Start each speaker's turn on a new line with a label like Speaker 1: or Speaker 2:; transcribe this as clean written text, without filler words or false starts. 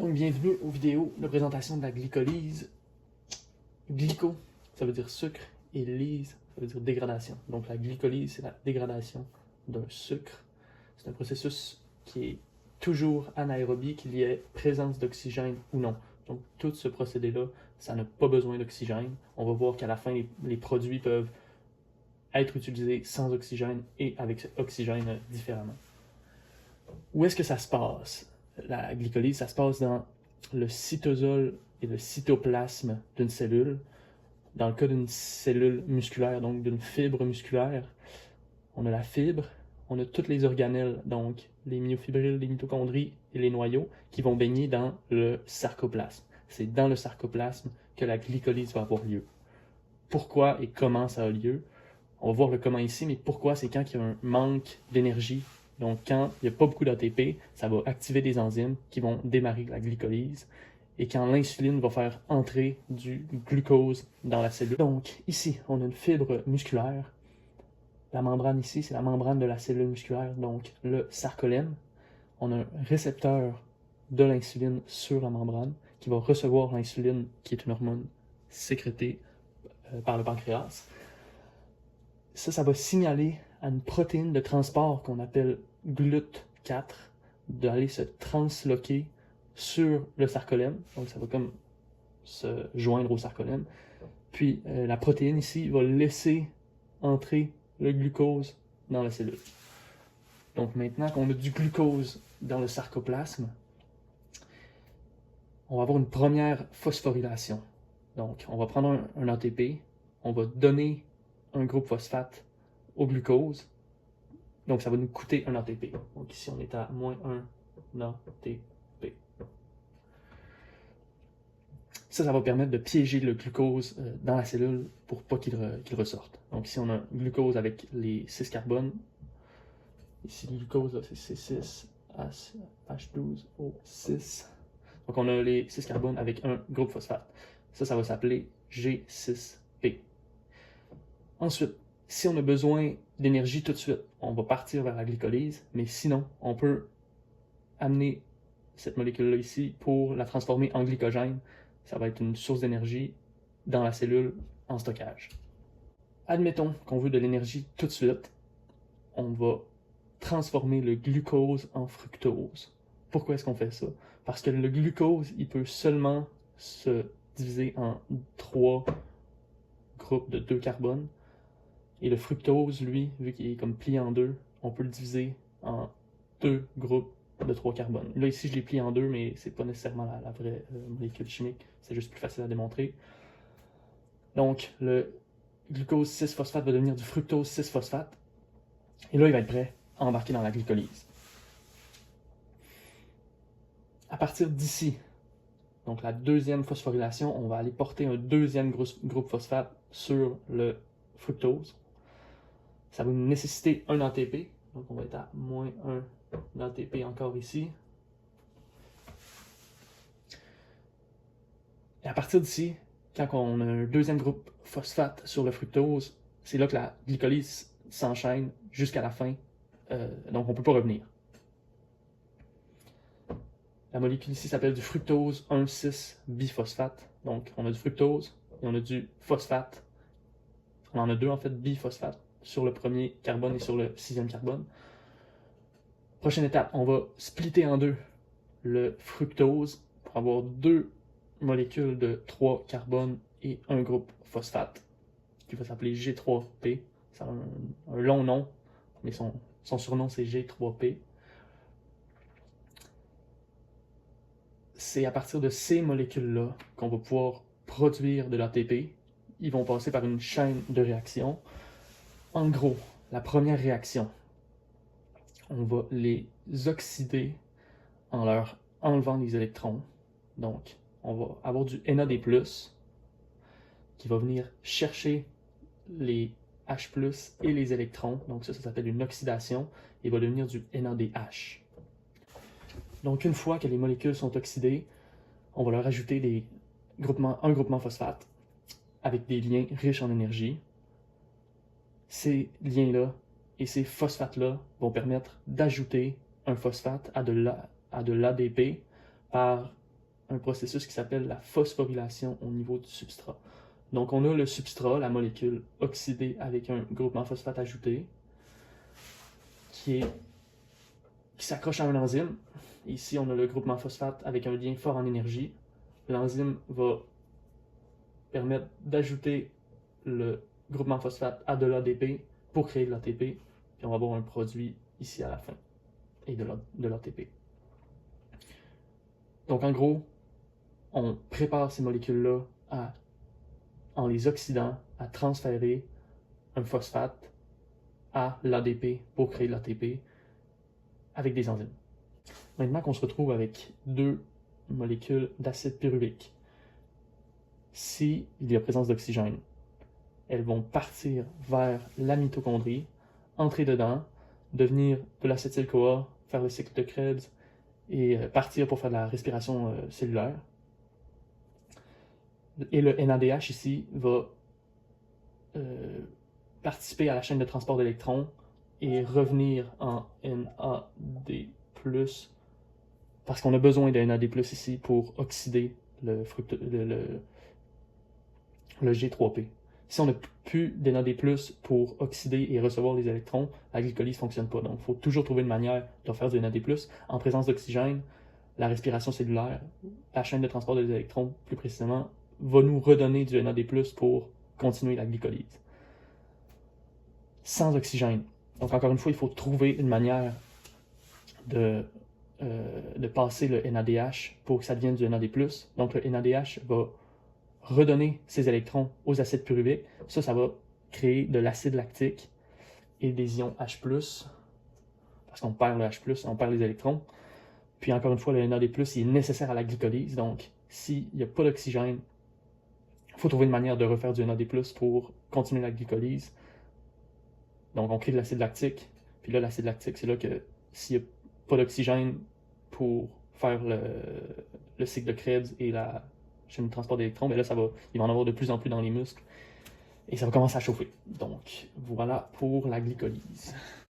Speaker 1: Donc, bienvenue aux vidéos de présentation de la glycolyse. Glyco, ça veut dire sucre, et lyse, ça veut dire dégradation. Donc, la glycolyse, c'est la dégradation d'un sucre. C'est un processus qui est toujours anaérobie, qu'il y ait présence d'oxygène ou non. Donc, tout ce procédé-là, ça n'a pas besoin d'oxygène. On va voir qu'à la fin, les produits peuvent être utilisés sans oxygène et avec oxygène différemment. Où est-ce que ça se passe? La glycolyse, ça se passe dans le cytosol et le cytoplasme d'une cellule. Dans le cas d'une cellule musculaire, donc d'une fibre musculaire, on a la fibre, on a toutes les organelles, donc les myofibrilles, les mitochondries et les noyaux, qui vont baigner dans le sarcoplasme. C'est dans le sarcoplasme que la glycolyse va avoir lieu. Pourquoi et comment ça a lieu? On va voir le comment ici, mais pourquoi, c'est quand il y a un manque d'énergie. Donc, quand il n'y a pas beaucoup d'ATP, ça va activer des enzymes qui vont démarrer la glycolyse. Et quand l'insuline va faire entrer du glucose dans la cellule. Donc, ici, on a une fibre musculaire. La membrane ici, c'est la membrane de la cellule musculaire, donc le sarcolème. On a un récepteur de l'insuline sur la membrane qui va recevoir l'insuline, qui est une hormone sécrétée par le pancréas. Ça va signaler à une protéine de transport qu'on appelle GLUT4 d'aller se transloquer sur le sarcolème. Donc, ça va comme se joindre au sarcolème. Puis, la protéine ici va laisser entrer le glucose dans la cellule. Donc, maintenant qu'on a du glucose dans le sarcoplasme, on va avoir une première phosphorylation. Donc, on va prendre un ATP, on va donner un groupe phosphate au glucose. Donc, ça va nous coûter un ATP. Donc, ici, on est à moins 1 ATP. Ça va permettre de piéger le glucose dans la cellule pour pas qu'il ressorte. Donc, ici, on a un glucose avec les 6 carbones. Ici, le glucose, c'est C6H12O6. Donc, on a les 6 carbones avec un groupe phosphate. Ça va s'appeler G6P. Ensuite, si on a besoin d'énergie tout de suite, on va partir vers la glycolyse, mais sinon, on peut amener cette molécule-là ici pour la transformer en glycogène. Ça va être une source d'énergie dans la cellule en stockage. Admettons qu'on veut de l'énergie tout de suite, on va transformer le glucose en fructose. Pourquoi est-ce qu'on fait ça? Parce que le glucose, il peut seulement se diviser en 3 groupes de 2 carbones. Et le fructose, lui, vu qu'il est comme plié en deux, on peut le diviser en 2 groupes de 3 carbones. Là, ici, je l'ai plié en 2, mais c'est pas nécessairement la vraie molécule chimique. C'est juste plus facile à démontrer. Donc, le glucose 6-phosphate va devenir du fructose 6-phosphate. Et là, il va être prêt à embarquer dans la glycolyse. À partir d'ici, donc la deuxième phosphorylation, on va aller porter un deuxième groupe phosphate sur le fructose. Ça va nous nécessiter un ATP. Donc, on va être à moins 1 ATP encore ici. Et à partir d'ici, quand on a un deuxième groupe phosphate sur le fructose, c'est là que la glycolyse s'enchaîne jusqu'à la fin. Donc, on ne peut pas revenir. La molécule ici s'appelle du fructose 1,6-biphosphate. Donc, on a du fructose et on a du phosphate. On en a 2 en fait, biphosphate, sur le premier carbone et sur le 6e carbone. Prochaine étape, on va splitter en 2 le fructose pour avoir 2 molécules de 3 carbones et un groupe phosphate qui va s'appeler G3P. Ça a un long nom, mais son surnom c'est G3P. C'est à partir de ces molécules-là qu'on va pouvoir produire de l'ATP. Ils vont passer par une chaîne de réactions. En gros, la première réaction, on va les oxyder en leur enlevant les électrons. Donc, on va avoir du NAD+, qui va venir chercher les H+, et les électrons. Donc ça s'appelle une oxydation, et va devenir du NADH. Donc, une fois que les molécules sont oxydées, on va leur ajouter un groupement phosphate avec des liens riches en énergie. Ces liens-là et ces phosphates-là vont permettre d'ajouter un phosphate à de l'ADP par un processus qui s'appelle la phosphorylation au niveau du substrat. Donc on a le substrat, la molécule oxydée avec un groupement phosphate ajouté, qui s'accroche à un enzyme. Ici, on a le groupement phosphate avec un lien fort en énergie. L'enzyme va permettre d'ajouter le groupement phosphate à de l'ADP pour créer de l'ATP. Puis on va avoir un produit ici à la fin et de l'ATP. Donc en gros, on prépare ces molécules-là en les oxydant à transférer un phosphate à l'ADP pour créer de l'ATP avec des enzymes. Maintenant qu'on se retrouve avec deux molécules d'acide pyruvique, s'il y a présence d'oxygène, elles vont partir vers la mitochondrie, entrer dedans, devenir de l'acétyl-CoA, faire le cycle de Krebs et partir pour faire de la respiration cellulaire. Et le NADH ici va participer à la chaîne de transport d'électrons et revenir en NAD+, parce qu'on a besoin de NAD+, ici pour oxyder le G3P. Si on n'a plus de NAD+, pour oxyder et recevoir les électrons, la glycolyse ne fonctionne pas. Donc, il faut toujours trouver une manière de faire du NAD+. En présence d'oxygène, la respiration cellulaire, la chaîne de transport des électrons, plus précisément, va nous redonner du NAD+, pour continuer la glycolyse. Sans oxygène. Donc, encore une fois, il faut trouver une manière de passer le NADH pour que ça devienne du NAD+. Donc, le NADH va redonner ses électrons aux acides pyruviques. Ça va créer de l'acide lactique et des ions H+, parce qu'on perd le H+, on perd les électrons. Puis encore une fois, le NAD+, il est nécessaire à la glycolyse. Donc, s'il n'y a pas d'oxygène, il faut trouver une manière de refaire du NAD+, pour continuer la glycolyse. Donc, on crée de l'acide lactique. Puis là, l'acide lactique, c'est là que s'il n'y a pas d'oxygène pour faire le cycle de Krebs et la chaîne de transport d'électrons, mais là, il va en avoir de plus en plus dans les muscles. Et ça va commencer à chauffer. Donc, voilà pour la glycolyse.